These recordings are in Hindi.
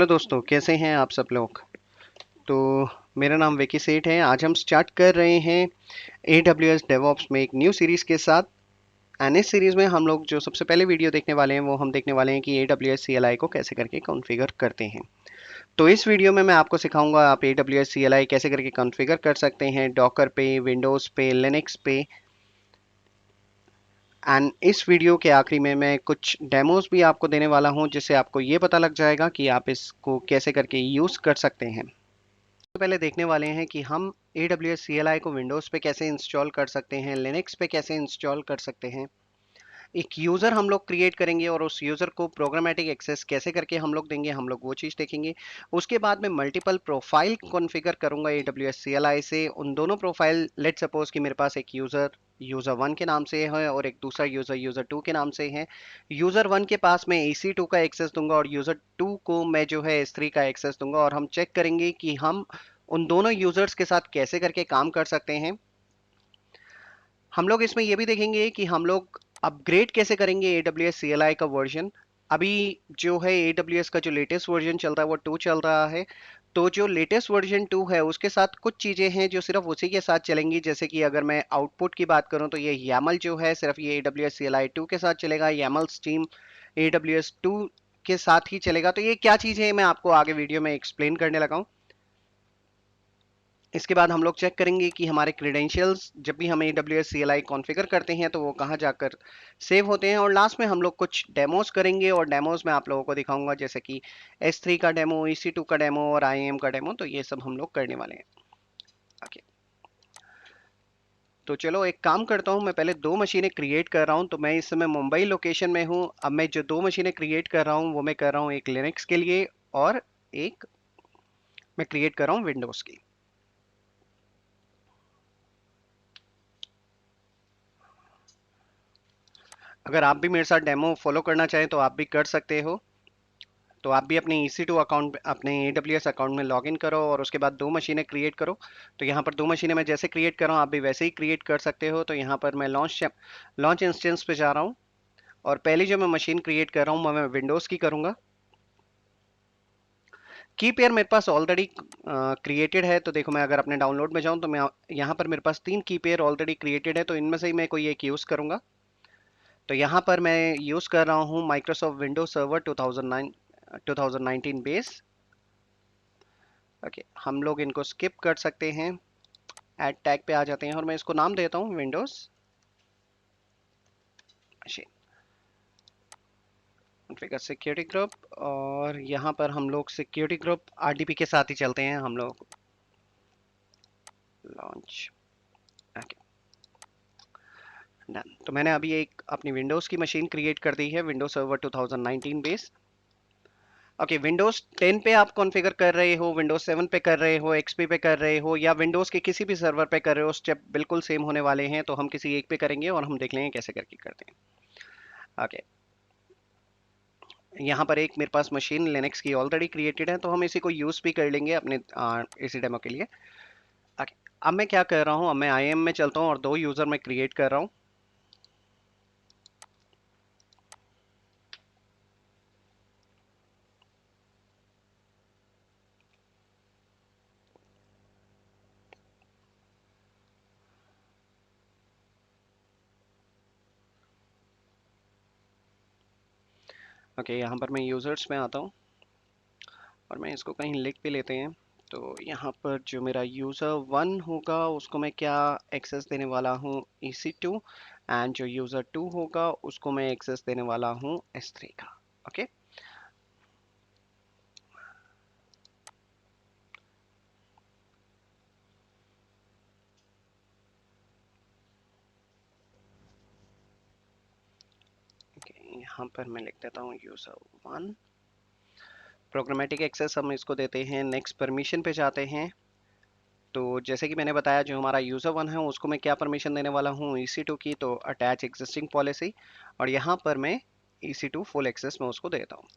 हेलो दोस्तों, कैसे हैं आप सब लोग। तो मेरा नाम विकी सेठ है। आज हम स्टार्ट कर रहे हैं AWS DevOps में एक न्यू सीरीज़ के साथ। एंड इस सीरीज़ में हम लोग जो सबसे पहले वीडियो देखने वाले हैं वो हम देखने वाले हैं कि AWS CLI को कैसे करके कॉन्फ़िगर करते हैं। तो इस वीडियो में मैं आपको सिखाऊंगा आप AWS CLI कैसे करके कॉन्फ़िगर कर सकते हैं डॉकर पे, विंडोज़ पे, लिनक्स पे। एंड इस वीडियो के आखिरी में मैं कुछ डेमोज भी आपको देने वाला हूं, जिससे आपको ये पता लग जाएगा कि आप इसको कैसे करके यूज़ कर सकते हैं। तो पहले देखने वाले हैं कि हम AWS CLI को विंडोज़ पे कैसे इंस्टॉल कर सकते हैं, लिनक्स पे कैसे इंस्टॉल कर सकते हैं। एक यूज़र हम लोग क्रिएट करेंगे और उस यूज़र को प्रोग्रामेटिक एक्सेस कैसे करके हम लोग देंगे, हम लोग वो चीज़ देखेंगे। उसके बाद मैं मल्टीपल प्रोफाइल कॉन्फ़िगर करूंगा AWS CLI से। उन दोनों प्रोफाइल, लेट सपोज कि मेरे पास एक यूज़र यूज़र वन के नाम से है और एक दूसरा यूज़र यूज़र टू के नाम से है। यूज़र वन के पास मैं EC2 का एक्सेस दूंगा और यूज़र टू को मैं जो है S3 का एक्सेस दूंगा, और हम चेक करेंगे कि हम उन दोनों यूज़र्स के साथ कैसे करके काम कर सकते हैं। हम लोग इसमें ये भी देखेंगे कि हम लोग अपग्रेड कैसे करेंगे AWS CLI का वर्जन। अभी जो है AWS का जो लेटेस्ट वर्जन चल रहा है वो 2 चल रहा है। तो जो लेटेस्ट वर्जन 2 है उसके साथ कुछ चीज़ें हैं जो सिर्फ उसी के साथ चलेंगी। जैसे कि अगर मैं आउटपुट की बात करूं तो ये YAML जो है सिर्फ ये AWS CLI 2 के साथ चलेगा। YAML स्ट्रीम AWS 2 के साथ ही चलेगा। तो ये क्या चीज़ है मैं आपको आगे वीडियो में एक्सप्लेन करने लगा हूं। इसके बाद हम लोग चेक करेंगे कि हमारे क्रेडेंशियल्स जब भी हम AWS CLI कॉन्फ़िगर करते हैं तो वो कहाँ जाकर सेव होते हैं। और लास्ट में हम लोग कुछ डेमोस करेंगे और डेमोस में आप लोगों को दिखाऊंगा, जैसे कि S3 का डेमो, EC2 का डेमो और IAM का डेमो। तो ये सब हम लोग करने वाले हैं। ओके, तो चलो एक काम करता हूँ, मैं पहले दो मशीनें क्रिएट कर रहा हूँ। तो मैं इस समय मुंबई लोकेशन में हूँ। अब मैं जो दो मशीनें क्रिएट कर रहा हूँ वो मैं कर रहा हूँ एक लिनक्स के लिए और एक मैं क्रिएट कर रहा हूँ विंडोज़ की। अगर आप भी मेरे साथ डेमो फॉलो करना चाहें तो आप भी कर सकते हो। तो आप भी अपने EC2 अकाउंट, अपने AWS अकाउंट में लॉगिन करो और उसके बाद दो मशीनें क्रिएट करो। तो यहाँ पर दो मशीनें मैं जैसे क्रिएट कर रहा हूँ आप भी वैसे ही क्रिएट कर सकते हो। तो यहाँ पर मैं लॉन्च इंस्टेंस पे जा रहा हूँ और पहली जो मैं मशीन क्रिएट कर रहा हूँ वो मैं विंडोज़ की करूँगा। की पेयर मेरे पास ऑलरेडी क्रिएटेड है। तो देखो, मैं अगर अपने डाउनलोड में जाऊँ तो मैं यहाँ पर मेरे पास 3 की पेयर ऑलरेडी क्रिएटेड है। तो इनमें से ही मैं कोई एक यूज़ करूँगा। तो यहाँ पर मैं यूज़ कर रहा हूँ Microsoft Windows server 2019 base. Okay, हम लोग इनको स्किप कर सकते हैं, ऐड टैग पे आ जाते हैं और मैं इसको नाम देता हूँ Windows machine configure security group. और यहाँ पर हम लोग सिक्योरिटी ग्रुप RDP के साथ ही चलते हैं हम लोग। Launch, okay, done. तो मैंने अभी एक अपनी विंडोज़ की मशीन क्रिएट कर दी है, Windows server 2019 base. Okay, Windows 10 पे आप कॉन्फ़िगर कर रहे हो, विंडोज 7 पे कर रहे हो, XP पे कर रहे हो, या विंडोज के किसी भी सर्वर पे कर रहे हो, स्टेप बिल्कुल सेम होने वाले हैं। तो हम किसी एक पे करेंगे और हम देख लेंगे कैसे करके करते हैं। ओके, यहाँ पर एक मेरे पास मशीन लिनक्स की ऑलरेडी क्रिएटेड है, तो हम इसी को यूज़ भी कर लेंगे अपने इसी डेमो के लिए। ओके, अब मैं क्या कर रहा हूँ, अब मैं IAM में चलता हूँ और दो यूज़र मैं क्रिएट कर रहा हूँ। ओके, यहाँ पर मैं यूज़र्स में आता हूँ और मैं इसको कहीं लिख भी लेते हैं। तो यहाँ पर जो मेरा यूज़र वन होगा उसको मैं क्या एक्सेस देने वाला हूँ, EC2। एंड जो यूज़र टू होगा उसको मैं एक्सेस देने वाला हूँ S3 का। ओके, यहाँ पर मैं लिख देता हूँ यूज़र वन। प्रोग्रामेटिक एक्सेस हम इसको देते हैं, नेक्स्ट परमिशन पे जाते हैं। तो जैसे कि मैंने बताया, जो हमारा यूज़र वन है उसको मैं क्या परमिशन देने वाला हूँ, EC2 की। तो अटैच एग्जिस्टिंग पॉलिसी, और यहाँ पर मैं EC2 फुल एक्सेस में उसको देता हूँ।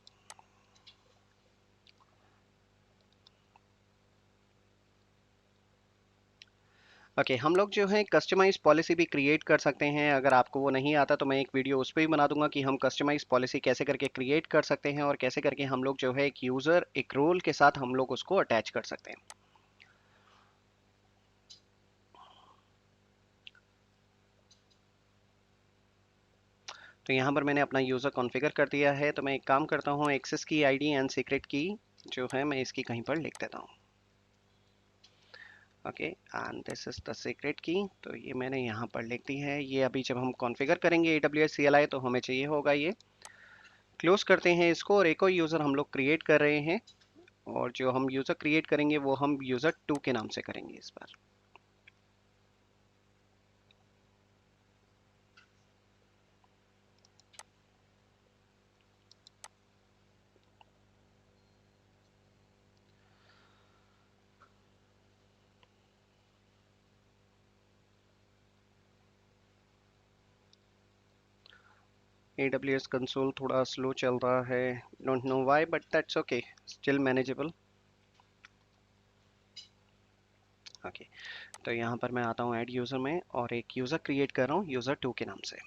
ओके, हम लोग जो है कस्टमाइज पॉलिसी भी क्रिएट कर सकते हैं। अगर आपको वो नहीं आता तो मैं एक वीडियो उस पर भी बना दूंगा कि हम कस्टमाइज पॉलिसी कैसे करके क्रिएट कर सकते हैं और कैसे करके हम लोग जो है एक यूज़र एक रोल के साथ हम लोग उसको अटैच कर सकते हैं। तो यहाँ पर मैंने अपना यूज़र कॉन्फ़िगर कर दिया है। तो मैं एक काम करता हूँ, एक्सेस की आईडी एंड सीक्रेट की जो है मैं इसकी कहीं पर लिख देता हूँ। Okay, and this is the secret की। तो ये मैंने यहाँ पर लिख दी है। ये अभी जब हम कॉन्फ़िगर करेंगे AWS CLI तो हमें चाहिए होगा ये। क्लोज करते हैं इसको और एक और यूज़र हम लोग क्रिएट कर रहे हैं और जो हम यूज़र क्रिएट करेंगे वो हम यूज़र 2 के नाम से करेंगे इस बार। AWS कंसोल थोड़ा स्लो चल रहा है, don't know why but that's okay, still manageable. Okay, तो यहाँ पर मैं आता हूँ ऐड यूज़र में और एक यूज़र क्रिएट कर रहा हूँ यूज़र 2 के नाम से।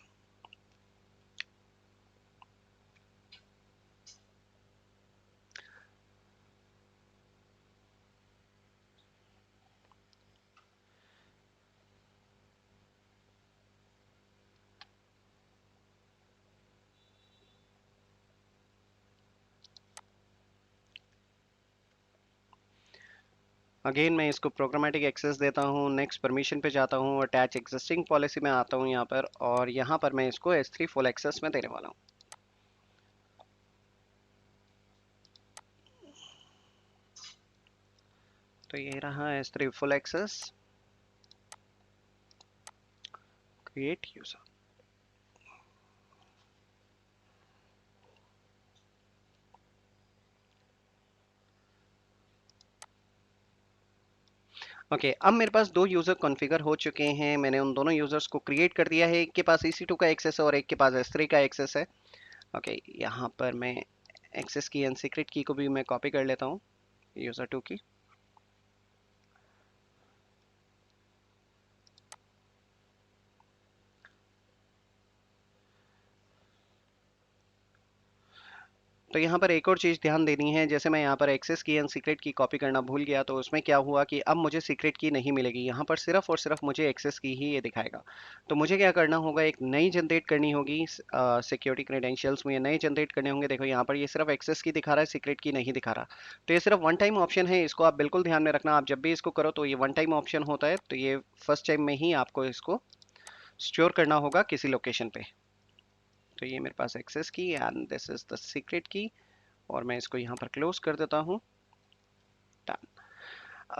अगेन मैं इसको प्रोग्रामेटिक एक्सेस देता हूँ, नेक्स्ट परमिशन पे जाता हूँ, अटैच एग्जिस्टिंग पॉलिसी में आता हूँ यहाँ पर और यहाँ पर मैं इसको S3 फुल एक्सेस में देने वाला हूँ। तो ये रहा S3 full access, create user. Okay, अब मेरे पास दो यूज़र कॉन्फ़िगर हो चुके हैं। मैंने उन दोनों यूज़र्स को क्रिएट कर दिया है। एक के पास EC2 का एक्सेस है और एक के पास S3 का एक्सेस है। ओके, यहाँ पर मैं एक्सेस की एंड सीक्रेट की को भी मैं कॉपी कर लेता हूँ यूज़र 2 की। तो यहाँ पर एक और चीज़ ध्यान देनी है, जैसे मैं यहाँ पर एक्सेस की एंड सीक्रेट की कॉपी करना भूल गया तो उसमें क्या हुआ कि अब मुझे सीक्रेट की नहीं मिलेगी। यहाँ पर सिर्फ और सिर्फ मुझे एक्सेस की ही ये दिखाएगा। तो मुझे क्या करना होगा, एक नई जनरेट करनी होगी। सिक्योरिटी क्रेडेंशियल्स में ये नए जनरेट करने होंगे। देखो यहाँ पर ये सिर्फ एक्सेस की दिखा रहा है, सीक्रेट की नहीं दिखा रहा। तो ये सिर्फ वन टाइम ऑप्शन है, इसको आप बिल्कुल ध्यान में रखना। आप जब भी इसको करो तो ये वन टाइम ऑप्शन होता है, तो ये फर्स्ट टाइम में ही आपको इसको स्टोर करना होगा किसी लोकेशन पे। तो ये मेरे पास एक्सेस की and this is the secret की और मैं इसको यहाँ पर क्लोज कर देता हूँ। डन।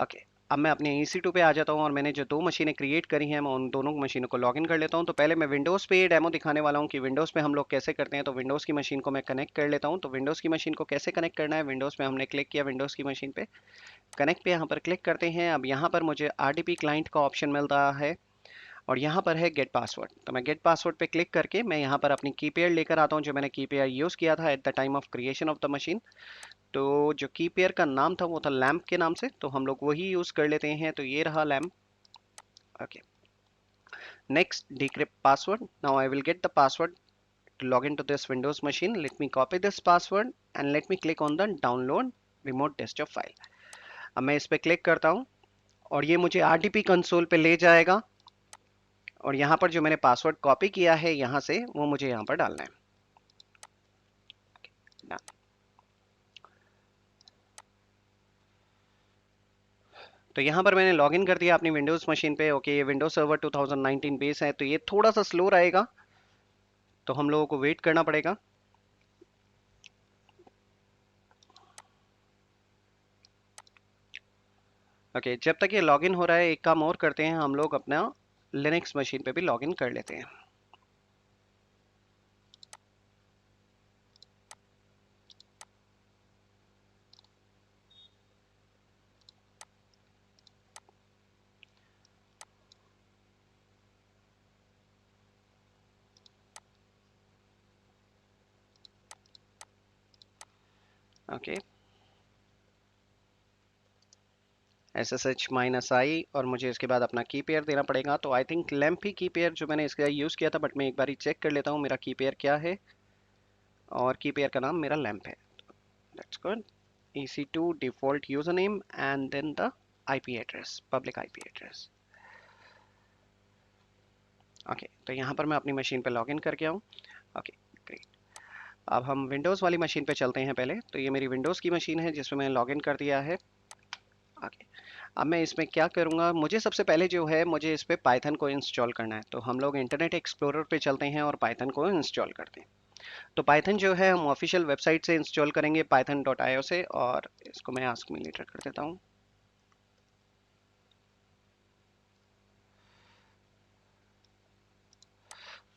ओके, अब मैं अपने EC2 पे आ जाता हूँ और मैंने जो दो मशीनें क्रिएट करी हैं मैं उन दोनों मशीनों को लॉगिन कर लेता हूँ। तो पहले मैं विंडोज़ पे ये डेमो दिखाने वाला हूँ कि विंडोज़ पे हम लोग कैसे करते हैं। तो विंडोज़ की मशीन को मैं कनेक्ट कर लेता हूँ। तो विंडोज़ की मशीन को कैसे कनेक्ट करना है, विंडोज़ पे हमने क्लिक किया, विंडोज़ की मशीन पे कनेक्ट पे यहाँ पर क्लिक करते हैं। अब यहाँ पर मुझे RDP क्लाइंट का ऑप्शन मिल रहा है और यहाँ पर है गेट पासवर्ड। तो मैं गेट पासवर्ड पे क्लिक करके मैं यहाँ पर अपनी की पेयर लेकर आता हूँ, जो मैंने की पेयर यूज़ किया था at the time of creation of the machine. तो जो की पेयर का नाम था वो था लैम्प के नाम से, तो हम लोग वही यूज़ कर लेते हैं। तो ये रहा lamp. Okay, next decrypt password. Now I will get the password to log into this Windows machine. Let me copy this password and let me click on the download remote desktop file. अब मैं इस पे क्लिक करता हूँ और ये मुझे RDP कंसोल पे ले जाएगा और यहाँ पर जो मैंने पासवर्ड कॉपी किया है यहाँ से वो मुझे यहाँ पर डालना है। Done. तो यहाँ पर मैंने लॉगिन कर दिया अपनी विंडोज़ मशीन पे। ओके, ये विंडोज सर्वर 2019 बेस है तो ये थोड़ा सा स्लो रहेगा, तो हम लोगों को वेट करना पड़ेगा। ओके, जब तक ये लॉगिन हो रहा है एक काम और करते हैं, हम लोग अपना लिनक्स मशीन पे भी लॉगिन कर लेते हैं। ओके, SSH-i और मुझे इसके बाद अपना की पेयर देना पड़ेगा। तो आई थिंक लैम्प ही की पेयर जो मैंने इसका यूज़ किया था, बट मैं एक बार चेक कर लेता हूँ मेरा की पेयर क्या है, और की पेयर का नाम मेरा लैम्प है। That's good. EC2 default username and then the IP address, public IP address. Okay तो यहाँ पर मैं अपनी मशीन पे लॉगिन करके आऊँ। Okay great. अब हम विंडोज़ वाली मशीन पे चलते हैं पहले। तो ये मेरी विंडोज़ की मशीन है जिसमें मैंने लॉगिन कर दिया है। ओके अब मैं इसमें क्या करूँगा, मुझे सबसे पहले जो है मुझे इस पर पाइथन को इंस्टॉल करना है। तो हम लोग इंटरनेट एक्सप्लोरर पे चलते हैं और पाइथन को इंस्टॉल करते हैं। तो पाइथन जो है हम ऑफिशियल वेबसाइट से इंस्टॉल करेंगे python.io से, और इसको मैं आस्क मी लेटर कर देता हूँ।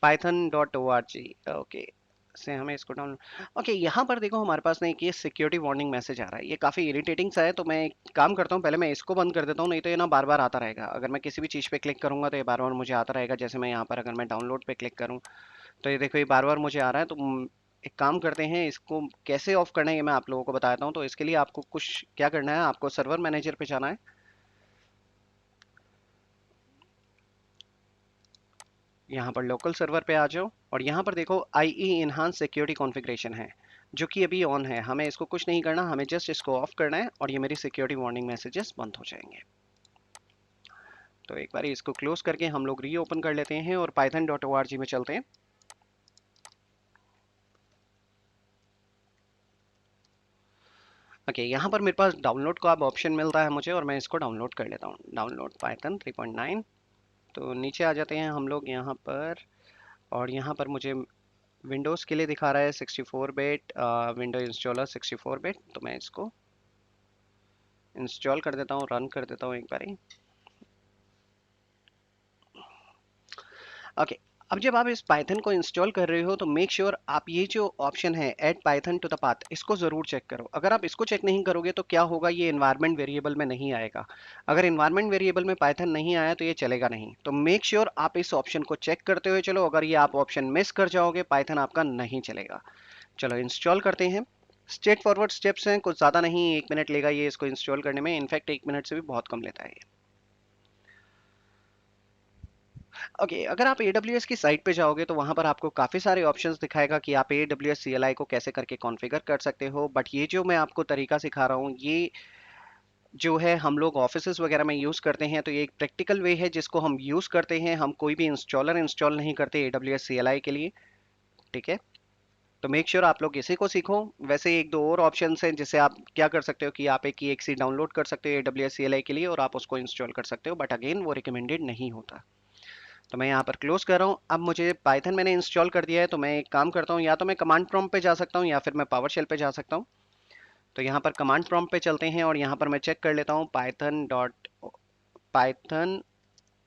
python.org ओके से हमें इसको डाउनलोड। ओके यहाँ पर देखो हमारे पास ना एक ये सिक्योरिटी वार्निंग मैसेज आ रहा है, ये काफ़ी इरिटेटिंग सा है। तो मैं एक काम करता हूँ, पहले मैं इसको बंद कर देता हूँ, नहीं तो ये ना बार बार आता रहेगा। अगर मैं किसी भी चीज़ पे क्लिक करूँगा तो ये बार बार मुझे आता रहेगा। जैसे मैं यहाँ पर अगर मैं डाउनलोड पे क्लिक करूँ तो ये देखो ये बार बार मुझे आ रहा है। तो एक काम करते हैं, इसको कैसे ऑफ करना है ये मैं आप लोगों को बताता हूँ। तो इसके लिए आपको कुछ क्या करना है, आपको सर्वर मैनेजर पे जाना है। यहाँ पर लोकल सर्वर पे आ जाओ और यहाँ पर देखो IE इनहांस सिक्योरिटी कॉन्फ़िगरेशन है जो कि अभी ऑन है। हमें इसको कुछ नहीं करना, हमें जस्ट इसको ऑफ करना है और ये मेरी सिक्योरिटी वार्निंग मैसेजेस बंद हो जाएंगे। तो एक बार इसको क्लोज करके हम लोग रीओपन कर लेते हैं और python.org में चलते हैं। ओके यहाँ पर मेरे पास डाउनलोड का अब ऑप्शन मिलता है मुझे, और मैं इसको डाउनलोड कर लेता हूँ। Download Python 3.9। तो नीचे आ जाते हैं हम लोग यहाँ पर, और यहाँ पर मुझे विंडोज़ के लिए दिखा रहा है 64 बिट विंडो इंस्टॉलर 64 बिट। तो मैं इसको इंस्टॉल कर देता हूँ, रन कर देता हूँ एक बार। ओके अब जब आप इस पाइथन को इंस्टॉल कर रहे हो तो मेक श्योर आप ये जो ऑप्शन है add Python to the path, इसको ज़रूर चेक करो। अगर आप इसको चेक नहीं करोगे तो क्या होगा, ये इन्वायरमेंट वेरिएबल में नहीं आएगा। अगर इन्वायरमेंट वेरिएबल में पाइथन नहीं आया तो ये चलेगा नहीं। तो मेक श्योर आप इस ऑप्शन को चेक करते हुए चलो, अगर ये आप ऑप्शन मिस कर जाओगे पाइथन आपका नहीं चलेगा। चलो इंस्टॉल करते हैं। स्ट्रेट फॉरवर्ड स्टेप्स हैं, कुछ ज़्यादा नहीं, 1 मिनट लेगा ये इसको इंस्टॉल करने में। इनफैक्ट 1 मिनट से भी बहुत कम लेता है ये। ओके अगर आप AWS की साइट पे जाओगे तो वहाँ पर आपको काफ़ी सारे ऑप्शंस दिखाएगा कि आप AWS CLI को कैसे करके कॉन्फ़िगर कर सकते हो। बट ये जो मैं आपको तरीका सिखा रहा हूँ ये जो है हम लोग ऑफिसेज वगैरह में यूज़ करते हैं। तो ये एक प्रैक्टिकल वे है जिसको हम यूज़ करते हैं। हम कोई भी इंस्टॉलर इंस्टॉल नहीं करते AWS CLI के लिए, ठीक है। तो मेक श्योर आप लोग इसी को सीखो। वैसे एक दो और ऑप्शंस हैं जिससे आप क्या कर सकते हो कि आप एक EXE डाउनलोड कर सकते हो AWS CLI के लिए और आप उसको इंस्टॉल कर सकते हो, बट अगेन वो रिकमेंडेड नहीं होता। तो मैं यहाँ पर क्लोज कर रहा हूँ। अब मुझे पाइथन मैंने इंस्टॉल कर दिया है, तो मैं एक काम करता हूँ, या तो मैं कमांड प्रॉम्प्ट पे जा सकता हूँ या फिर मैं पावर शेल पे जा सकता हूँ। तो यहाँ पर कमांड प्रॉम्प्ट पे चलते हैं और यहाँ पर मैं चेक कर लेता हूँ पाइथन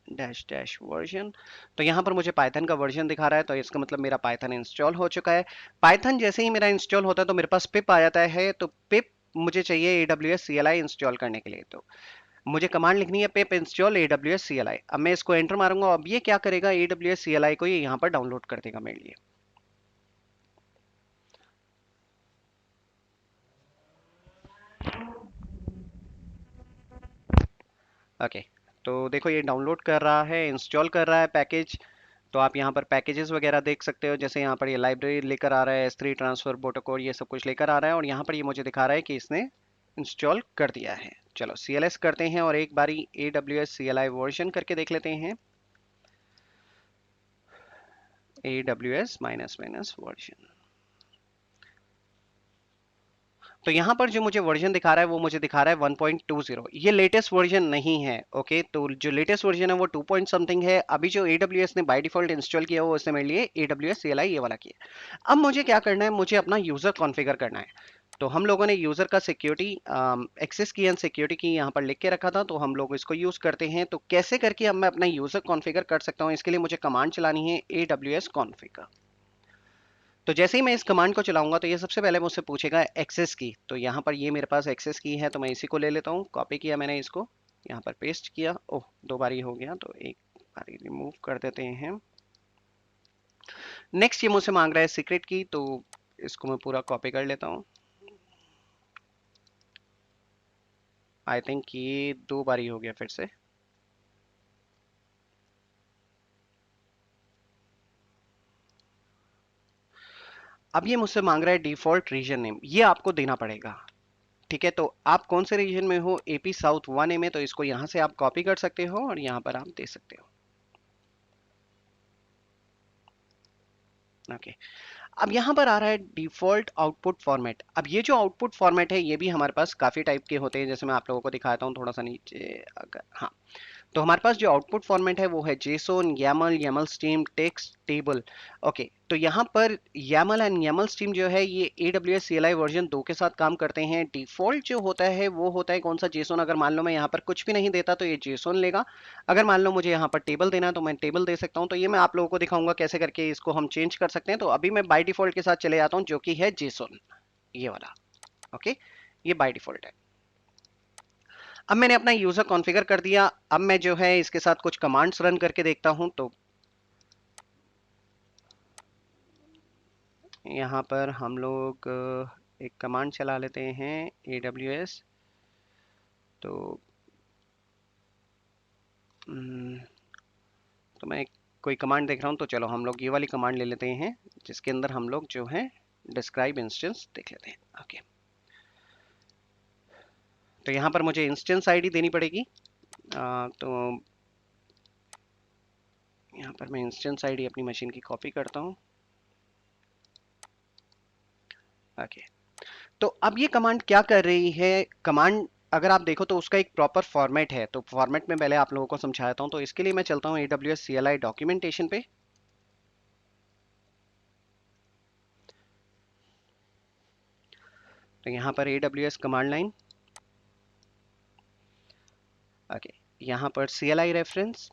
डैश डैश वर्जन। तो यहाँ पर मुझे पाइथन का वर्जन दिखा रहा है, तो इसका मतलब मेरा पाइथन इंस्टॉल हो चुका है। पाइथन जैसे ही मेरा इंस्टॉल होता है तो मेरे पास पिप आ जाता है। तो पिप मुझे चाहिए AWS CLI इंस्टॉल करने के लिए। तो मुझे कमांड लिखनी है पिप इंस्टॉल AWS CLI। अब मैं इसको एंटर मारूंगा। अब ये क्या करेगा, AWS CLI को ये यहाँ पर डाउनलोड कर देगा मेरे लिए। ओके तो देखो ये डाउनलोड कर रहा है, इंस्टॉल कर रहा है पैकेज। तो आप यहाँ पर पैकेजेस वगैरह देख सकते हो, जैसे यहाँ पर ये लाइब्रेरी लेकर आ रहा है, S3 ट्रांसफर प्रोटोकॉल, ये सब कुछ लेकर आ रहा है। और यहाँ पर ये मुझे दिखा रहा है कि इसने इंस्टॉल कर दिया है। चलो CLS करते हैं और एक बारी AWS CLI वर्जन करके देख लेते हैं। AWS minus minus version. तो यहाँ पर जो मुझे वर्जन दिखा रहा है वो मुझे दिखा रहा है 1.20। ये लेटेस्ट वर्जन नहीं है। ओके तो जो लेटेस्ट वर्जन है वो 2 पॉइंट समथिंग है। अभी जो AWS ने बाय डिफॉल्ट इंस्टॉल किया वो उसने मेरे लिए AWS CLI ये वाला किया। अब मुझे क्या करना है, मुझे अपना यूजर कॉन्फ़िगर करना है। तो हम लोगों ने यूजर का सिक्योरिटी एक्सेस की एंड सिक्योरिटी की यहाँ पर लिख के रखा था, तो हम लोग इसको यूज करते हैं। तो कैसे करके अब मैं अपना यूजर कॉन्फ़िगर कर सकता हूँ, इसके लिए मुझे कमांड चलानी है AWS config। तो जैसे ही मैं इस कमांड को चलाऊंगा तो ये सबसे पहले मुझसे पूछेगा एक्सेस की। तो यहाँ पर ये मेरे पास एक्सेस की है, तो मैं इसी को ले लेता हूँ। कॉपी किया मैंने, इसको यहाँ पर पेस्ट किया। ओह 2 बार ही हो गया, तो एक बार रिमूव कर देते हैं। नेक्स्ट ये मुझसे मांग रहा है सीक्रेट की, तो इसको मैं पूरा कॉपी कर लेता हूँ। आई थिंक ये 2 बार ही हो गया फिर से। अब ये मुझसे मांग रहा है डिफॉल्ट रीजन नेम, ये आपको देना पड़ेगा। ठीक है, तो आप कौन से रीजन में हो? एपी साउथ 1A में, तो इसको यहाँ से आप कॉपी कर सकते हो और यहाँ पर आप दे सकते हो। ओके, अब यहाँ पर आ रहा है डिफॉल्ट आउटपुट फॉर्मेट। अब ये जो आउटपुट फॉर्मेट है ये भी हमारे पास काफ़ी टाइप के होते हैं, जैसे मैं आप लोगों को दिखाता हूँ थोड़ा सा नीचे अगर, हाँ। तो हमारे पास जो आउटपुट फॉर्मेट है वो है JSON, YAML, YAML stream, text, table. Okay, तो यहाँ पर YAML एंड YAML स्ट्रीम जो है ये AWS CLI वर्जन 2 के साथ काम करते हैं। डिफॉल्ट जो होता है वो होता है कौन सा? जेसोन। अगर मान लो मैं यहाँ पर कुछ भी नहीं देता तो ये जेसोन लेगा। अगर मान लो मुझे यहाँ पर टेबल देना है तो मैं टेबल दे सकता हूँ। तो ये मैं आप लोगों को दिखाऊंगा कैसे करके इसको हम चेंज कर सकते हैं। तो अभी मैं बाय डिफॉल्ट के साथ चले जाता हूँ जो कि है जेसोन, ये वाला। ओके, ये बाय डिफॉल्ट है। अब मैंने अपना यूजर कॉन्फ़िगर कर दिया। अब मैं जो है इसके साथ कुछ कमांड्स रन करके देखता हूं। तो यहाँ पर हम लोग एक कमांड चला लेते हैं AWS। तो हम्म, तो मैं कोई कमांड देख रहा हूँ, तो चलो हम लोग ये वाली कमांड ले लेते हैं जिसके अंदर हम लोग जो है डिस्क्राइब इंस्टेंस देख लेते हैं। ओके, तो यहाँ पर मुझे इंस्टेंस आईडी देनी पड़ेगी। तो यहाँ पर मैं इंस्टेंस आईडी अपनी मशीन की कॉपी करता हूँ। ओके, तो अब ये कमांड क्या कर रही है? कमांड अगर आप देखो तो उसका एक प्रॉपर फॉर्मेट है। तो फॉर्मेट में पहले आप लोगों को समझाता हूँ। तो इसके लिए मैं चलता हूँ AWS CLI डॉक्यूमेंटेशन पे। तो यहाँ पर AWS कमांड लाइन, ओके, यहाँ पर CLI रेफरेंस,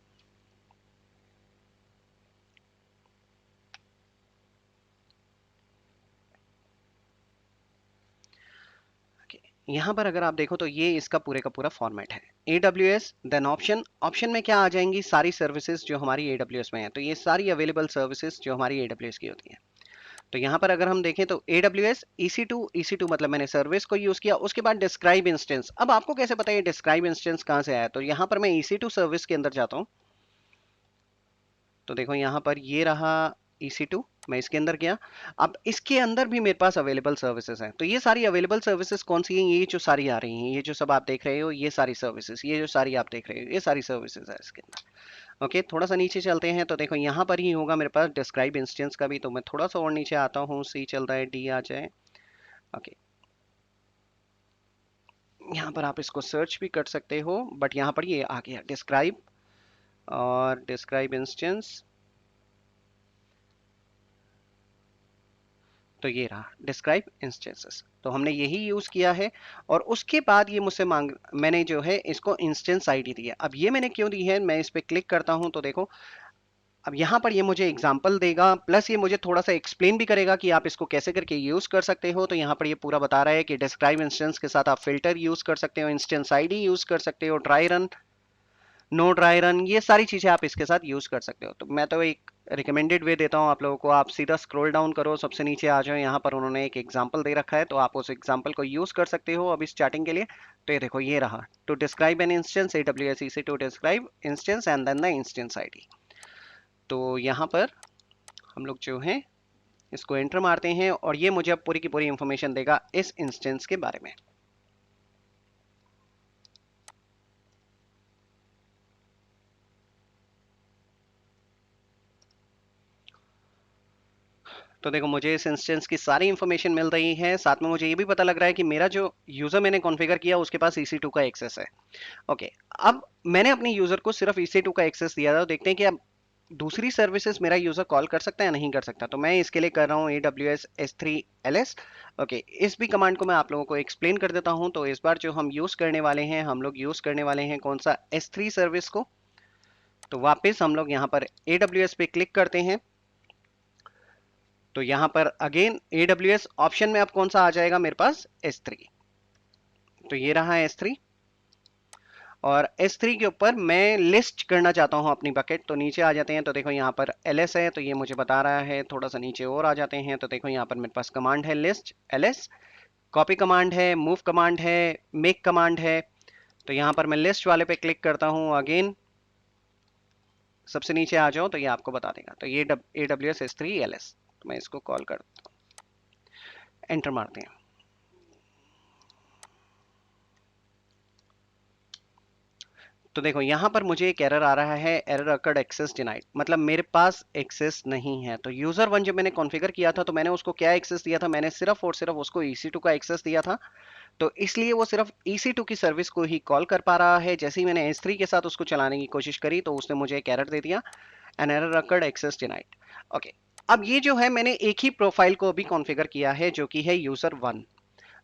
यहाँ पर अगर आप देखो तो ये इसका पूरे का पूरा फॉर्मेट है। AWS देन ऑप्शन, ऑप्शन में क्या आ जाएंगी? सारी सर्विसेज जो हमारी AWS में है। तो ये सारी अवेलेबल सर्विसेज जो हमारी AWS की होती है। तो यहाँ पर अगर हम देखें तो AWS EC2, EC2 मतलब मैंने सर्विस को यूज किया। उसके बाद डिस्क्राइब इंस्टेंस। अब आपको कैसे पता है डिस्क्राइब इंस्टेंस कहाँ से आया? तो यहाँ पर मैं EC2 सर्विस के अंदर जाता हूँ। तो देखो यहाँ पर ये रहा EC2, मैं इसके अंदर गया। अब इसके अंदर भी मेरे पास अवेलेबल सर्विसेज हैं। तो ये सारी अवेलेबल सर्विसेज कौन सी हैं? ये जो सारी आ रही हैं, ये जो सब आप देख रहे हो, ये सारी सर्विसेज, ये जो सारी आप देख रहे हो, ये सारी सर्विसेज है इसके अंदर। ओके, थोड़ा सा नीचे चलते हैं। तो देखो यहाँ पर ही होगा मेरे पास डिस्क्राइब इंस्टेंस का भी। तो मैं थोड़ा सा और नीचे आता हूँ, सी चल रहा है, डी आ जाए। ओके, यहाँ पर आप इसको सर्च भी कर सकते हो, बट यहाँ पर ये आ गया डिस्क्राइब और डिस्क्राइब इंस्टेंस। तो ये रहा डिस्क्राइब इंस्टेंसेस। तो हमने यही यूज किया है। और उसके बाद ये मुझसे मैंने जो है इसको इंस्टेंस आईडी दिया। अब ये मैंने क्यों दी है? मैं इस पर क्लिक करता हूं तो देखो अब यहाँ पर ये मुझे एग्जाम्पल देगा, प्लस ये मुझे थोड़ा सा एक्सप्लेन भी करेगा कि आप इसको कैसे करके यूज कर सकते हो। तो यहाँ पर ये पूरा बता रहा है कि डिस्क्राइब इंस्टेंस के साथ आप फिल्टर यूज कर सकते हो, इंस्टेंस आईडी यूज कर सकते हो, dry run, no dry run, ये सारी चीजें आप इसके साथ यूज कर सकते हो। तो मैं तो एक रिकमेंडेड वे देता हूँ आप लोगों को। आप सीधा स्क्रॉल डाउन करो, सबसे नीचे आ जाओ, यहाँ पर उन्होंने एक एग्जांपल दे रखा है। तो आप उस एग्जांपल को यूज कर सकते हो अभी स्टार्टिंग के लिए। तो ये देखो ये रहा, to describe an instance AWS EC to describe instance and then the instance ID. तो यहाँ पर हम लोग जो है इसको एंटर मारते हैं और ये मुझे अब पूरी की पूरी इंफॉर्मेशन देगा इस इंस्टेंस के बारे में। तो देखो मुझे इस इंस्टेंस की सारी इंफॉर्मेशन मिल रही है। साथ में मुझे ये भी पता लग रहा है कि मेरा जो यूजर मैंने कॉन्फ़िगर किया उसके पास EC2 का एक्सेस है। ओके, अब मैंने अपने यूजर को सिर्फ EC2 का एक्सेस दिया था। तो देखते हैं कि अब दूसरी सर्विसेज मेरा यूजर कॉल कर सकता है या नहीं कर सकता। तो मैं इसके लिए कर रहा हूँ AWS S3 LS। ओके, इस भी कमांड को मैं आप लोगों को एक्सप्लेन कर देता हूँ। तो इस बार जो हम यूज करने वाले हैं, हम लोग यूज करने वाले हैं कौन सा? S3 सर्विस को। तो वापस हम लोग यहाँ पर AWS पे क्लिक करते हैं। तो यहाँ पर अगेन AWS ऑप्शन में अब कौन सा आ जाएगा मेरे पास? S3। तो ये रहा S3। और S3 के ऊपर मैं लिस्ट करना चाहता हूँ अपनी बकेट। तो नीचे आ जाते हैं। तो देखो यहाँ पर LS है, तो ये मुझे बता रहा है। थोड़ा सा नीचे और आ जाते हैं। तो देखो यहाँ पर मेरे पास कमांड है लिस्ट LS, कॉपी कमांड है, मूव कमांड है, मेक कमांड है। तो यहाँ पर मैं लिस्ट वाले पे क्लिक करता हूँ, अगेन सबसे नीचे आ जाओ तो ये आपको बता देगा। तो ये AWS S3 LS, तो मैं इसको कॉल करता हूँ, एंटर मारते हैं। तो देखो यहाँ पर मुझे एक एरर आ रहा है, एरर अकर्ड एक्सेस डिनाइड, मतलब मेरे पास एक्सेस नहीं है। तो यूजर 1 जब मैंने कॉन्फ़िगर किया था तो मैंने उसको क्या एक्सेस दिया था, मैंने सिर्फ और सिर्फ उसको EC2 का एक्सेस दिया था। तो इसलिए वो सिर्फ EC2 की सर्विस को ही कॉल कर पा रहा है। जैसे ही मैंने S3 के साथ उसको चलाने की कोशिश करी तो उसने मुझे एक एरर दे दिया, an error occurred access denied. Okay, अब ये जो है मैंने एक ही प्रोफाइल को भी कॉन्फ़िगर किया है जो कि है यूजर 1,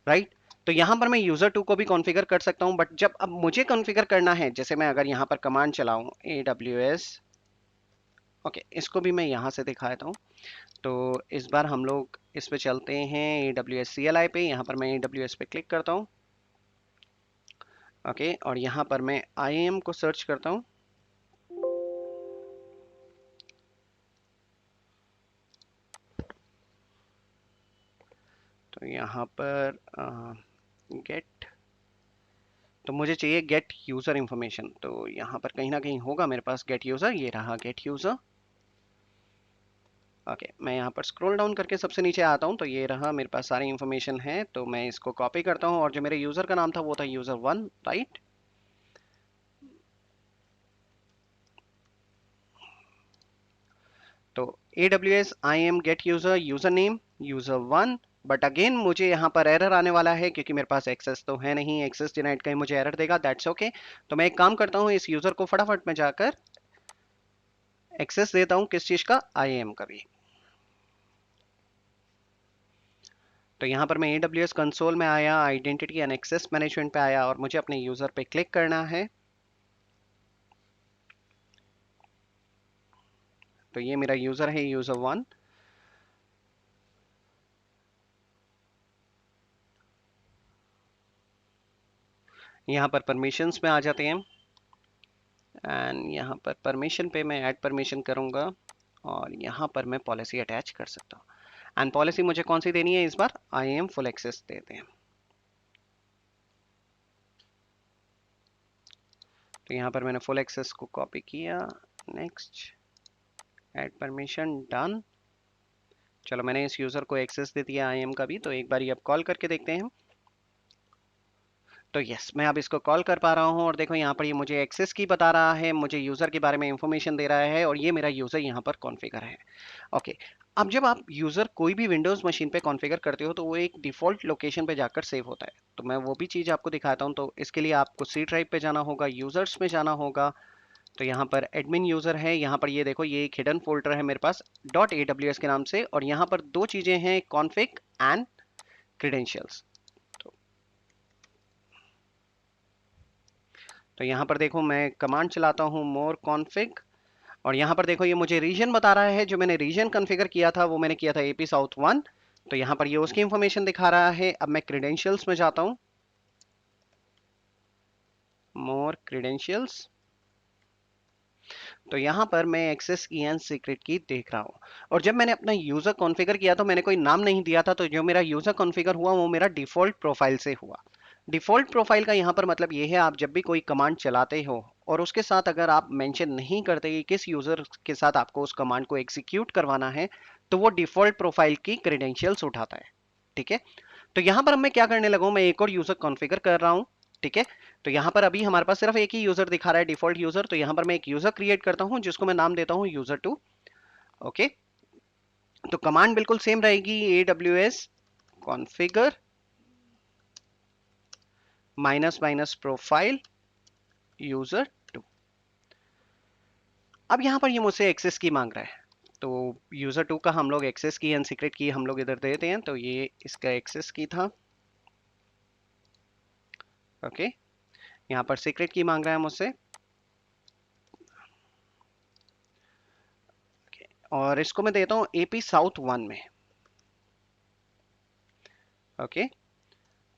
राइट। तो यहां पर मैं यूजर 2 को भी कॉन्फ़िगर कर सकता हूं, बट जब अब मुझे कॉन्फ़िगर करना है, जैसे मैं अगर यहां पर कमांड चलाऊं AWS, ओके, इसको भी मैं यहां से दिखा देता हूं। तो इस बार हम लोग इस पे चलते हैं AWS CLI पे, यहां पर मैं AWS पे क्लिक करता हूं, ओके, और यहां पर मैं IAM को सर्च करता हूं। तो यहां पर गेट, तो मुझे चाहिए गेट यूजर इंफॉर्मेशन, तो यहां पर कहीं ना कहीं होगा मेरे पास गेट यूजर, ये रहा गेट यूजर। ओके, मैं यहाँ पर स्क्रॉल डाउन करके सबसे नीचे आता हूँ, तो ये रहा मेरे पास सारी इन्फॉर्मेशन है। तो मैं इसको कॉपी करता हूँ, और जो मेरे यूज़र का नाम था वो था यूज़र 1, राइट। तो AWS IAM gate user, user name user 1, but again मुझे यहाँ पर एरर आने वाला है क्योंकि मेरे पास एक्सेस तो है नहीं, एक्सेस डिनाइड का ही मुझे एरर देगा, दैट्स ओके। तो मैं एक काम करता हूँ, इस यूज़र को फटाफट में जाकर एक्सेस देता हूँ, किस चीज़ का, IAM का भी। तो यहाँ पर मैं AWS कंसोल में आया, आइडेंटिटी एंड एक्सेस मैनेजमेंट पे आया, और मुझे अपने यूज़र पे क्लिक करना है। तो ये मेरा यूज़र है, यूज़र 1। यहाँ पर परमिशंस में आ जाते हैं, एंड यहाँ पर परमिशन पे मैं ऐड परमिशन करूँगा, और यहाँ पर मैं पॉलिसी अटैच कर सकता हूँ। एंड पॉलिसी मुझे कौन सी देनी है इस बार, IAM फुल एक्सेस देते हैं। तो यहाँ पर मैंने फुल एक्सेस को कॉपी किया, नेक्स्ट, ऐड परमिशन, डन। चलो मैंने इस यूज़र को एक्सेस दे दिया IAM का भी, तो एक बार ये अब कॉल करके देखते हैं। तो यस, मैं अब इसको कॉल कर पा रहा हूँ, और देखो यहाँ पर ये मुझे एक्सेस की बता रहा है, मुझे यूज़र के बारे में इंफॉर्मेशन दे रहा है, और ये मेरा यूज़र यहाँ पर कॉन्फ़िगर है। ओके, अब जब आप यूज़र कोई भी विंडोज़ मशीन पे कॉन्फ़िगर करते हो तो वो एक डिफ़ॉल्ट लोकेशन पे जाकर सेव होता है। तो मैं वो भी चीज़ आपको दिखाता हूँ। तो इसके लिए आपको सी ड्राइव पे जाना होगा, यूज़र्स में जाना होगा। तो यहाँ पर एडमिन यूज़र है, यहाँ पर ये देखो ये एक हिडन फोल्डर है मेरे पास .aws के नाम से, और यहाँ पर दो चीज़ें हैं, कॉन्फ़िग एंड क्रेडेंशियल्स। तो यहाँ पर देखो मैं कमांड चलाता हूँ मोर कॉन्फ़िग, और यहाँ पर देखो ये मुझे रीजन बता रहा है, जो मैंने रीजन कॉन्फ़िगर किया था वो मैंने किया था AP साउथ 1। तो यहाँ पर ये उसकी इंफॉर्मेशन दिखा रहा है। अब मैं क्रेडेंशियल्स में जाता हूँ, मोर क्रेडेंशियल्स। तो यहाँ पर मैं एक्सेस की एंड सीक्रेट की देख रहा हूँ, और जब मैंने अपना यूजर कॉन्फ़िगर किया तो मैंने कोई नाम नहीं दिया था। तो जो मेरा यूजर कॉन्फ़िगर हुआ वो मेरा डिफॉल्ट प्रोफाइल से हुआ। डिफॉल्ट प्रोफाइल का यहाँ पर मतलब ये है, आप जब भी कोई कमांड चलाते हो और उसके साथ अगर आप मेंशन नहीं करते कि किस यूजर के साथ आपको उस कमांड को एग्जीक्यूट करवाना है, तो वो डिफॉल्ट प्रोफाइल की क्रेडेंशियल्स उठाता है। ठीक है, तो यहाँ पर अब मैं क्या करने लगा हूँ, मैं एक और यूजर कॉन्फ़िगर कर रहा हूँ। ठीक है, तो यहाँ पर अभी हमारे पास सिर्फ एक ही यूजर दिखा रहा है, डिफॉल्ट यूजर। तो यहाँ पर मैं एक यूजर क्रिएट करता हूँ जिसको मैं नाम देता हूँ यूजर 2। ओके, तो कमांड बिल्कुल सेम रहेगी, AWS कॉन्फ़िगर -- प्रोफाइल यूजर 2। अब यहाँ पर ये मुझसे एक्सेस की मांग रहा है, तो यूजर 2 का हम लोग एक्सेस की एंड सीक्रेट की हम लोग इधर देते हैं। तो ये इसका एक्सेस की था। ओके, यहाँ पर सीक्रेट की मांग रहा है मुझसे, और इसको मैं देता हूँ AP साउथ 1 में। ओके,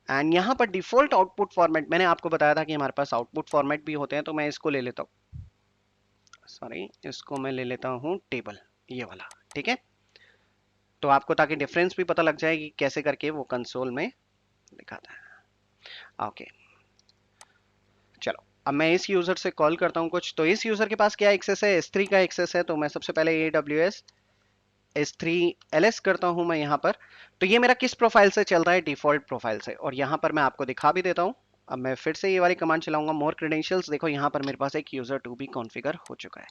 एंड यहाँ पर डिफॉल्ट आउटपुट फॉर्मेट, मैंने आपको बताया था कि हमारे पास आउटपुट फॉर्मेट भी होते हैं, तो मैं इसको ले लेता हूँ, सॉरी, इसको मैं ले लेता हूँ टेबल, ये वाला। ठीक है, तो आपको ताकि डिफरेंस भी पता लग जाए कि कैसे करके वो कंसोल में दिखाता है। ओके, अब मैं इस यूजर से कॉल करता हूँ कुछ, तो इस यूजर के पास क्या एक्सेस है, S3 का एक्सेस है। तो मैं सबसे पहले AWS S3 LS करता हूँ मैं यहाँ पर। तो ये मेरा किस प्रोफाइल से चल रहा है, डिफॉल्ट प्रोफाइल से। और यहाँ पर मैं आपको दिखा भी देता हूँ। अब मैं फिर से ये वाली कमांड चलाऊंगा, मोर क्रेडेंशियल्स। देखो यहाँ पर मेरे पास एक यूजर 2 भी कॉन्फ़िगर हो चुका है,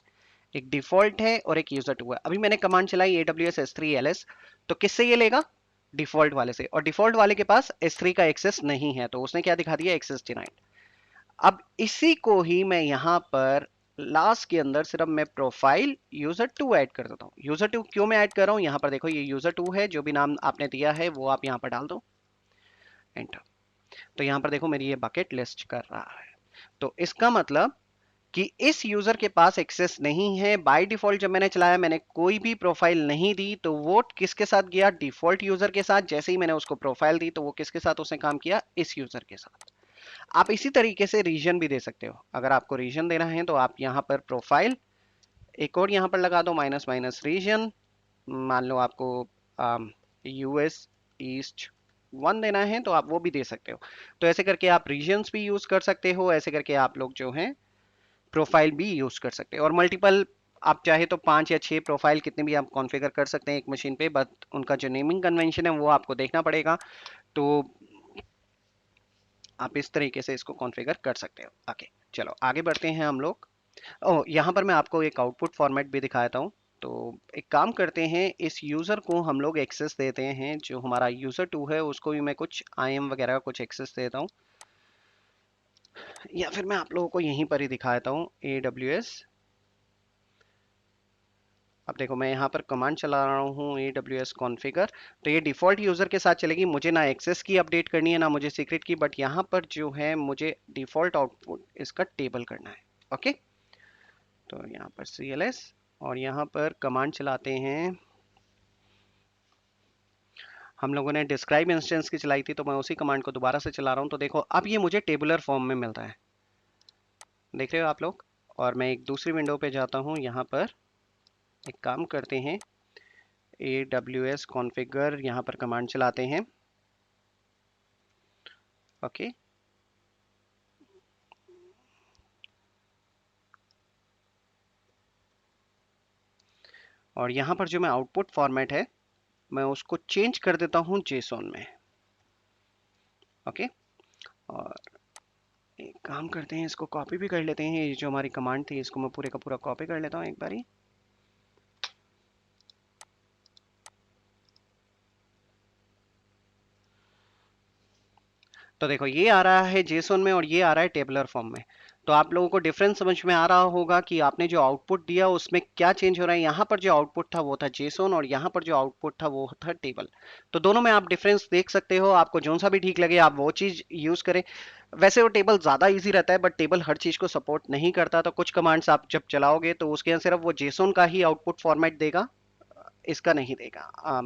एक डिफॉल्ट है और एक यूजर 2 है। अभी मैंने कमांड चलाई AWS S3 LS, तो किससे ये लेगा, डिफॉल्ट वाले से। और डिफॉल्ट वाले के पास S3 का एक्सेस नहीं है, तो उसने क्या दिखा दिया, एक्सेस डिनाइड। अब इसी को ही मैं यहाँ पर लास्ट के अंदर सिर्फ मैं प्रोफाइल यूजर 2 ऐड कर देता हूँ। यूजर 2 क्यों मैं ऐड कर रहा हूँ, यहाँ पर देखो ये यूजर 2 है, जो भी नाम आपने दिया है वो आप यहाँ पर डाल दो, एंटर। तो यहाँ पर देखो मेरी ये बकेट लिस्ट कर रहा है। तो इसका मतलब कि इस यूजर के पास एक्सेस नहीं है। बाय डिफॉल्ट जब मैंने चलाया, मैंने कोई भी प्रोफाइल नहीं दी, तो वो किसके साथ गया, डिफॉल्ट यूजर के साथ। जैसे ही मैंने उसको प्रोफाइल दी, तो वो किसके साथ उसने काम किया, इस यूजर के साथ। आप इसी तरीके से रीजन भी दे सकते हो। अगर आपको रीजन देना है तो आप यहाँ पर प्रोफाइल एक और यहाँ पर लगा दो, माइनस माइनस रीजन। मान लो आपको US ईस्ट 1 देना है, तो आप वो भी दे सकते हो। तो ऐसे करके आप रीजन्स भी यूज कर सकते हो, ऐसे करके आप लोग जो हैं प्रोफाइल भी यूज कर सकते हैं। और मल्टीपल आप चाहे तो 5 या 6 प्रोफाइल कितने भी आप कॉन्फ़िगर कर सकते हैं एक मशीन पे, बट उनका जो नेमिंग कन्वेंशन है वो आपको देखना पड़ेगा। तो आप इस तरीके से इसको कॉन्फ़िगर कर सकते हो। ओके, चलो आगे बढ़ते हैं हम लोग। ओह, यहाँ पर मैं आपको एक आउटपुट फॉर्मेट भी दिखाता हूँ। तो एक काम करते हैं, इस यूज़र को हम लोग एक्सेस देते हैं, जो हमारा यूज़र 2 है उसको भी मैं कुछ IM वगैरह का कुछ एक्सेस देता हूँ, या फिर मैं आप लोगों को यहीं पर ही दिखाता हूँ AWS। अब देखो मैं यहाँ पर कमांड चला रहा हूँ AWS कॉन्फ़िगर। तो ये डिफ़ॉल्ट यूज़र के साथ चलेगी, मुझे ना एक्सेस की अपडेट करनी है ना मुझे सीक्रेट की, बट यहाँ पर जो है मुझे डिफ़ॉल्ट आउटपुट इसका टेबल करना है। ओके, तो यहाँ पर CLS और यहाँ पर कमांड चलाते हैं। हम लोगों ने डिस्क्राइब इंस्टेंस की चलाई थी, तो मैं उसी कमांड को दोबारा से चला रहा हूँ। तो देखो अब ये मुझे टेबुलर फॉर्म में मिल रहा है, देख रहे हो आप लोग। और मैं एक दूसरी विंडो पे जाता हूँ, यहाँ पर एक काम करते हैं, AWS कॉन्फ़िगर यहाँ पर कमांड चलाते हैं। ओके, और यहाँ पर जो मैं आउटपुट फॉर्मेट है मैं उसको चेंज कर देता हूँ JSON में। ओके, और एक काम करते हैं, इसको कॉपी भी कर लेते हैं। ये जो हमारी कमांड थी इसको मैं पूरे का पूरा कॉपी कर लेता हूँ एक बारी। तो देखो ये आ रहा है JSON में और ये आ रहा है टेबलर फॉर्म में। तो आप लोगों को डिफरेंस समझ में आ रहा होगा कि आपने जो आउटपुट दिया उसमें क्या चेंज हो रहा है। यहाँ पर जो आउटपुट था वो था JSON और यहाँ पर जो आउटपुट था वो था टेबल। तो दोनों में आप डिफरेंस देख सकते हो, आपको जो सा भी ठीक लगे आप वो चीज़ यूज़ करें। वैसे वो टेबल ज़्यादा इजी रहता है, बट टेबल हर चीज़ को सपोर्ट नहीं करता। तो कुछ कमांड्स आप जब चलाओगे तो उसके अंदर सिर्फ वो JSON का ही आउटपुट फॉर्मेट देगा, इसका नहीं देगा,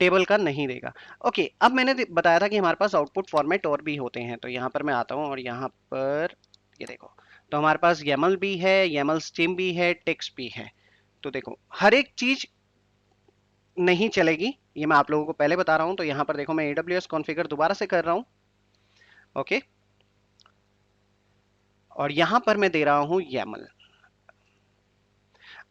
टेबल का नहीं देगा। ओके, अब मैंने बताया था कि हमारे पास आउटपुट फॉर्मेट और भी होते हैं। तो यहाँ पर मैं आता हूँ और यहाँ पर ये देखो, तो हमारे पास YAML भी है, YAML स्ट्रीम भी है, टेक्स्ट भी है। तो देखो हर एक चीज नहीं चलेगी, ये मैं आप लोगों को पहले बता रहा हूँ। तो यहाँ पर देखो मैं AWS कॉन्फ़िगर दोबारा से कर रहा हूँ। ओके, और यहाँ पर मैं दे रहा हूँ YAML।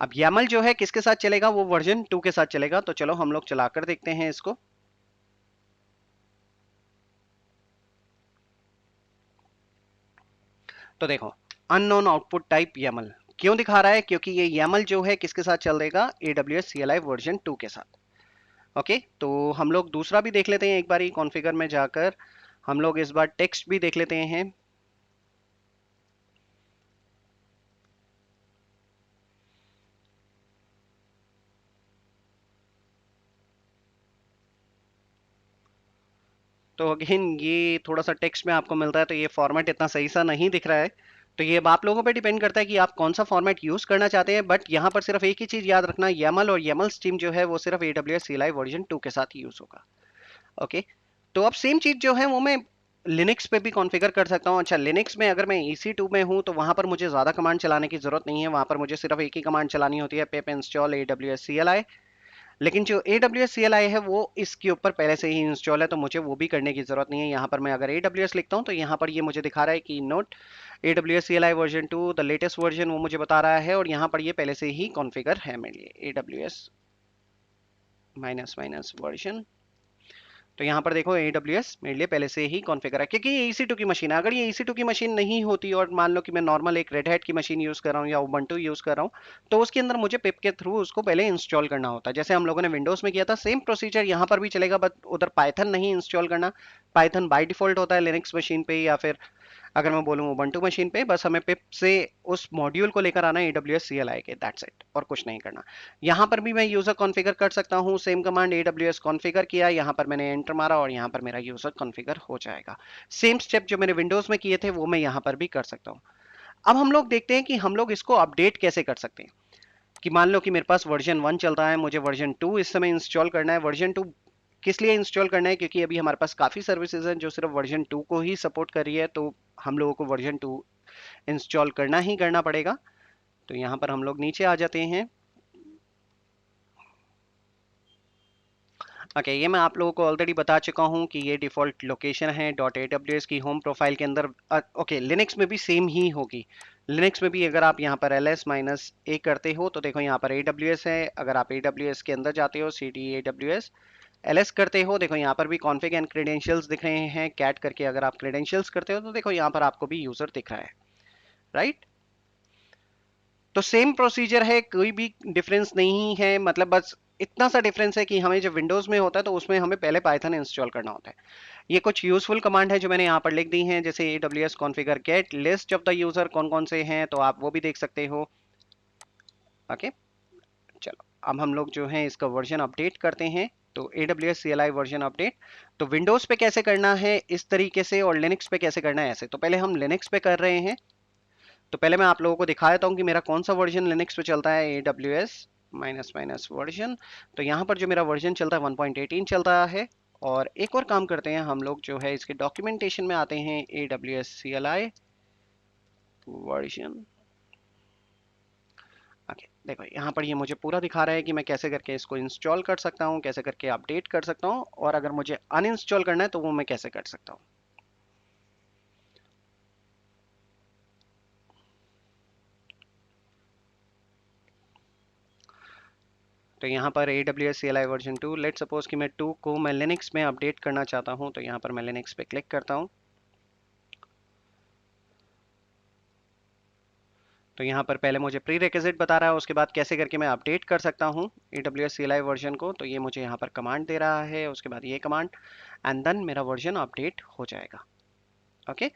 अब YAML जो है किसके साथ चलेगा, वो वर्जन 2 के साथ चलेगा। तो चलो हम लोग चलाकर देखते हैं इसको। तो देखो अननोन आउटपुट टाइप YAML क्यों दिखा रहा है, क्योंकि ये YAML जो है किसके साथ चलेगा, AWS CLI वर्जन 2 के साथ। ओके, तो हम लोग दूसरा भी देख लेते हैं एक बार कॉन्फ़िगर में जाकर। हम लोग इस बार टेक्स्ट भी देख लेते हैं। तो अगेन ये थोड़ा सा टेक्स्ट में आपको मिलता है, तो ये फॉर्मेट इतना सही सा नहीं दिख रहा है। तो ये आप लोगों पे डिपेंड करता है कि आप कौन सा फॉर्मेट यूज करना चाहते हैं। बट यहाँ पर सिर्फ एक ही चीज याद रखना, YAML और YAML स्ट्रीम जो है वो सिर्फ AWS CLI वर्जन 2 के साथ यूज होगा। ओके, तो अब सेम चीज जो है वो मैं लिनक्स पे भी कॉन्फ़िगर कर सकता हूँ। अच्छा, लिनक्स में अगर मैं EC2 में हूँ तो वहां पर मुझे ज्यादा कमांड चलाने की जरूरत नहीं है, वहां पर मुझे सिर्फ एक ही कमांड चलानी होती है, pip install AWS CLI। लेकिन जो AWS CLI है वो इसके ऊपर पहले से ही इंस्टॉल है, तो मुझे वो भी करने की ज़रूरत नहीं है। यहाँ पर मैं अगर AWS लिखता हूँ तो यहाँ पर ये मुझे दिखा रहा है कि note AWS CLI version 2 the latest version, वो मुझे बता रहा है, और यहाँ पर ये पहले से ही कॉन्फ़िगर है मेरे लिए AWS माइनस माइनस वर्जन। तो यहाँ पर देखो AWS मेरे लिए पहले से ही कॉन्फ़िगर है, क्योंकि ये EC2 की मशीन है। अगर ये EC2 की मशीन नहीं होती और मान लो कि मैं नॉर्मल एक रेड हैट की मशीन यूज़ कर रहा हूँ या उबंटू यूज़ कर रहा हूँ, तो उसके अंदर मुझे पिप के थ्रू उसको पहले इंस्टॉल करना होता है। जैसे हम लोगों ने विंडोज़ में किया था, सेम प्रोसीजर यहाँ पर भी चलेगा, बट उधर पाइथन नहीं इंस्टॉल करना। पाइथन बाय डिफॉल्ट होता है लिनक्स मशीन पे, या फिर अगर मैं बोलूँ उबंटू मशीन पे, बस हमें पिप से उस मॉड्यूल को लेकर आना है AWS CLI के, दैट्स इट, और कुछ नहीं करना। यहाँ पर भी मैं यूज़र कॉन्फ़िगर कर सकता हूँ, सेम कमांड AWS कॉन्फ़िगर किया, यहाँ पर मैंने एंटर मारा और यहाँ पर मेरा यूज़र कॉन्फ़िगर हो जाएगा। सेम स्टेप जो मैंने विंडोज़ में किए थे वो मैं यहाँ पर भी कर सकता हूँ। अब हम लोग देखते हैं कि हम लोग इसको अपडेट कैसे कर सकते हैं। कि मान लो कि मेरे पास वर्जन 1 चल रहा है, मुझे वर्जन 2 इस समय इंस्टॉल करना है। वर्जन 2 किस लिए इंस्टॉल करना है? क्योंकि अभी हमारे पास काफ़ी सर्विसेज हैं जो सिर्फ वर्जन 2 को ही सपोर्ट कर रही है, तो हम लोगों को वर्जन 2 इंस्टॉल करना ही करना पड़ेगा। तो यहाँ पर हम लोग नीचे आ जाते हैं। ओके, ये मैं आप लोगों को ऑलरेडी बता चुका हूँ कि ये डिफ़ॉल्ट लोकेशन है .aws की होम प्रोफाइल के अंदर। ओके, लिनक्स में भी सेम ही होगी। लिनक्स में भी अगर आप यहाँ पर ls-a करते हो तो देखो यहाँ पर AWS है। अगर आप AWS के अंदर जाते हो, cd AWS ls करते हो, देखो यहाँ पर भी कॉन्फ़िग एंड क्रेडेंशियल्स दिख रहे हैं। कैट करके अगर आप क्रेडेंशियल्स करते हो तो देखो यहाँ पर आपको भी यूज़र दिख रहा है, राइट। तो सेम प्रोसीजर है, कोई भी डिफरेंस नहीं है। मतलब बस इतना सा डिफरेंस है कि हमें जब विंडोज में होता है तो उसमें हमें पहले पाइथन इंस्टॉल करना होता है। ये कुछ यूजफुल कमांड है जो मैंने यहाँ पर लिख दी हैं, जैसे AWS configure gate list of the user, कौन कौन से हैं, तो आप वो भी देख सकते हो। ओके, चलो अब हम लोग जो है इसका वर्जन अपडेट करते हैं। तो AWS CLI वर्जन अपडेट तो विंडोज पे कैसे करना है इस तरीके से, और लिनक्स पे कैसे करना है ऐसे। तो पहले हम लिनक्स पे कर रहे हैं, तो पहले मैं आप लोगों को दिखा देता हूँ कि मेरा कौन सा वर्जन लिनक्स पे चलता है। AWS माइनस माइनस वर्जन, तो यहाँ पर जो मेरा वर्जन चलता है 1.18 चल रहा है। और एक और काम करते हैं हम लोग, जो है इसके डॉक्यूमेंटेशन में आते हैं, AWS CLI वर्जन। ओके, देखो यहाँ पर ये मुझे पूरा दिखा रहा है कि मैं कैसे करके इसको इंस्टॉल कर सकता हूँ, कैसे करके अपडेट कर सकता हूँ, और अगर मुझे अनइंस्टॉल करना है तो वो मैं कैसे कर सकता हूँ। तो यहाँ पर AWS CLI version 2, let suppose कि मैं 2 को मैं लिनक्स में अपडेट करना चाहता हूँ, तो यहाँ पर मैं लिनक्स पे क्लिक करता हूँ। तो यहाँ पर पहले मुझे प्री रिक्विजिट बता रहा है, उसके बाद कैसे करके मैं अपडेट कर सकता हूँ AWS CLI वर्जन को। तो ये मुझे यहाँ पर कमांड दे रहा है, उसके बाद ये कमांड, एंड देन मेरा वर्जन अपडेट हो जाएगा। ओके,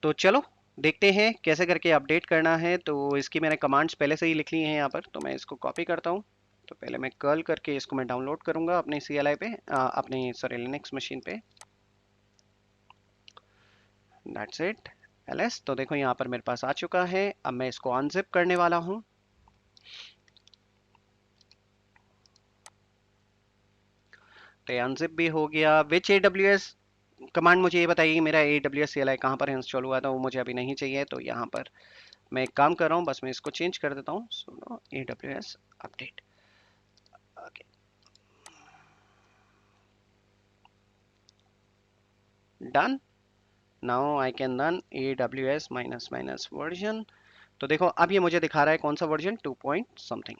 तो चलो देखते हैं कैसे करके अपडेट करना है। तो इसकी मैंने कमांड्स पहले से ही लिख ली हैं यहाँ पर, तो मैं इसको कॉपी करता हूँ। तो पहले मैं कर्ल करके इसको मैं डाउनलोड करूँगा अपने CLI पे, अपने सॉरी लिनक्स मशीन पे। That's it, ls। तो देखो यहाँ पर मेरे पास आ चुका है। अब मैं इसको अनजिप करने वाला हूँ। तो अनजिप भी हो गया। विच AWS कमांड मुझे ये बताइए कि मेरा AWS CLI कहाँ पर इंस्टॉल हुआ था, वो मुझे अभी नहीं चाहिए। तो यहाँ पर मैं एक काम कर रहा हूँ, बस मैं इसको चेंज कर देता हूँ, सुनो AWS update. Okay, done. Now I can run AWS minus minus version. तो देखो अब ये मुझे दिखा रहा है कौन सा वर्जन, 2 पॉइंट समथिंग।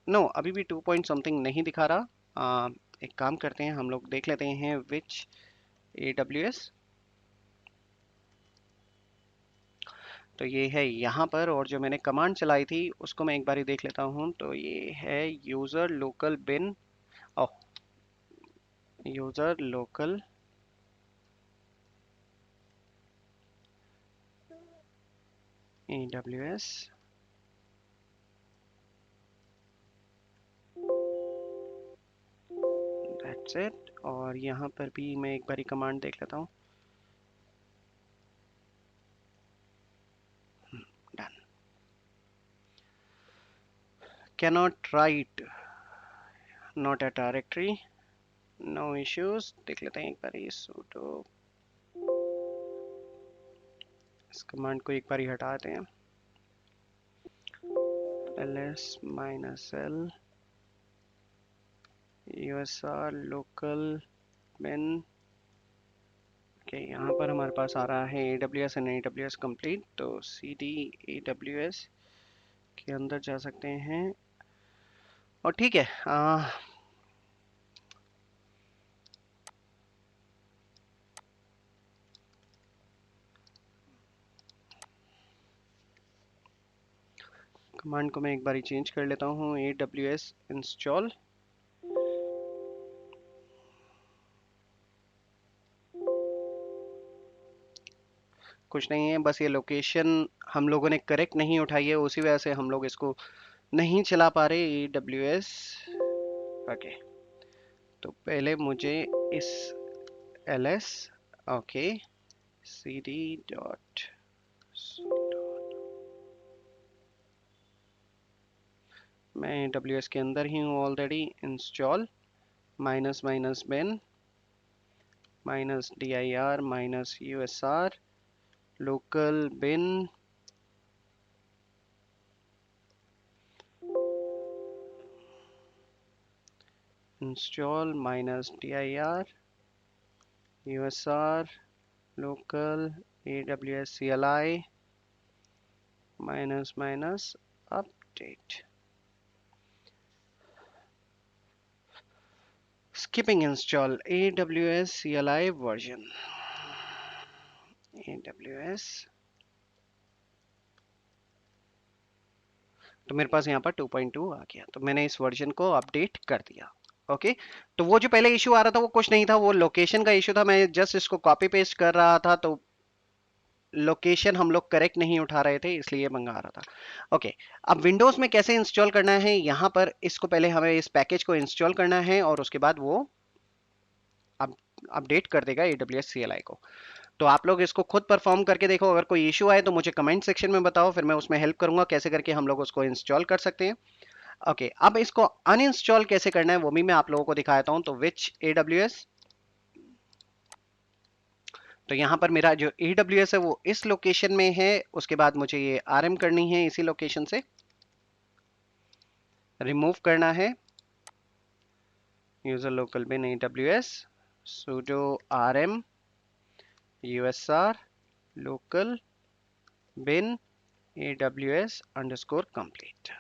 नो, अभी भी 2 पॉइंट समथिंग नहीं दिखा रहा। एक काम करते हैं, हम लोग देख लेते हैं विच AWS। तो ये है यहाँ पर, और जो मैंने कमांड चलाई थी उसको मैं एक बार ही देख लेता हूँ। तो ये है user local bin, oh, user local AWS, that's it. और यहाँ पर भी मैं एक बारी कमांड देख लेता हूँ, done. Cannot write not a directory, no issues. देख लेते हैं एक बारी sudo, इस कमांड को एक बारी हटाते हैं, ls -l USR local bin। Okay, यहाँ पर हमारे पास आ रहा है AWS एंड AWS कंप्लीट, तो CD AWS के अंदर जा सकते हैं और ठीक है। कमांड को मैं एक बार चेंज कर लेता हूँ, AWS इंस्टॉल। कुछ नहीं है, बस ये लोकेशन हम लोगों ने करेक्ट नहीं उठाई है, उसी वजह से हम लोग इसको नहीं चला पा रहे AWS। ओके, तो पहले मुझे इस ls ओके cd डॉट, मैं AWS के अंदर ही हूँ already. Install minus minus bin minus dir minus usr local bin install minus dir usr local AWS CLI minus minus update. skipping install AWS CLI version, AWS, तो मेरे पास यहाँ पर 2.2 आ गया, तो मैंने इस वर्जन को अपडेट कर दिया। ओके, तो वो जो पहले इशू आ रहा था वो कुछ नहीं था, वो लोकेशन का इशू था। मैं जस्ट इसको कॉपी पेस्ट कर रहा था, तो लोकेशन हम लोग करेक्ट नहीं उठा रहे थे, इसलिए मंगा रहा था। ओके, अब विंडोज में कैसे इंस्टॉल करना है, यहाँ पर इसको पहले हमें इस पैकेज को इंस्टॉल करना है और उसके बाद वो अपडेट कर देगा AWS CLI को। तो आप लोग इसको खुद परफॉर्म करके देखो, अगर कोई इशू आए तो मुझे कमेंट सेक्शन में बताओ, फिर मैं उसमें हेल्प करूंगा कैसे करके हम लोग उसको इंस्टॉल कर सकते हैं। ओके, अब इसको अनइंस्टॉल कैसे करना है वो भी मैं आप लोगों को दिखाता हूं। तो विच AWS, तो यहाँ पर मेरा जो AWS है वो इस लोकेशन में है, उसके बाद मुझे ये RM करनी है, इसी लोकेशन से रिमूव करना है। यूजर लोकल बिन AWS sudo rm usr local bin AWS underscore complete,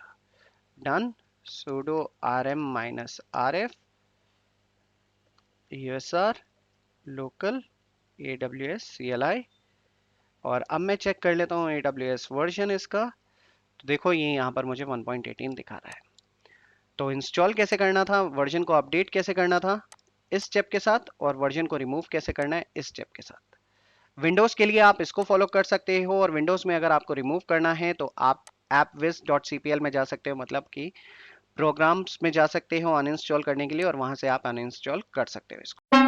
done। sudo rm minus rf usr local AWS CLI, और अब मैं चेक कर लेता हूँ AWS वर्जन इसका, तो देखो ये यहाँ पर मुझे 1.18 दिखा रहा है। तो इंस्टॉल कैसे करना था, वर्जन को अपडेट कैसे करना था इस स्टेप के साथ, और वर्जन को रिमूव कैसे करना है इस स्टेप के साथ। विंडोज के लिए आप इसको फॉलो कर सकते हो, और विंडोज में अगर आपको रिमूव करना है तो आप appwiz.cpl में जा सकते हो, मतलब कि प्रोग्राम्स में जा सकते हो अनइंस्टॉल करने के लिए, और वहां से आप अनइंस्टॉल कर सकते हो इसको।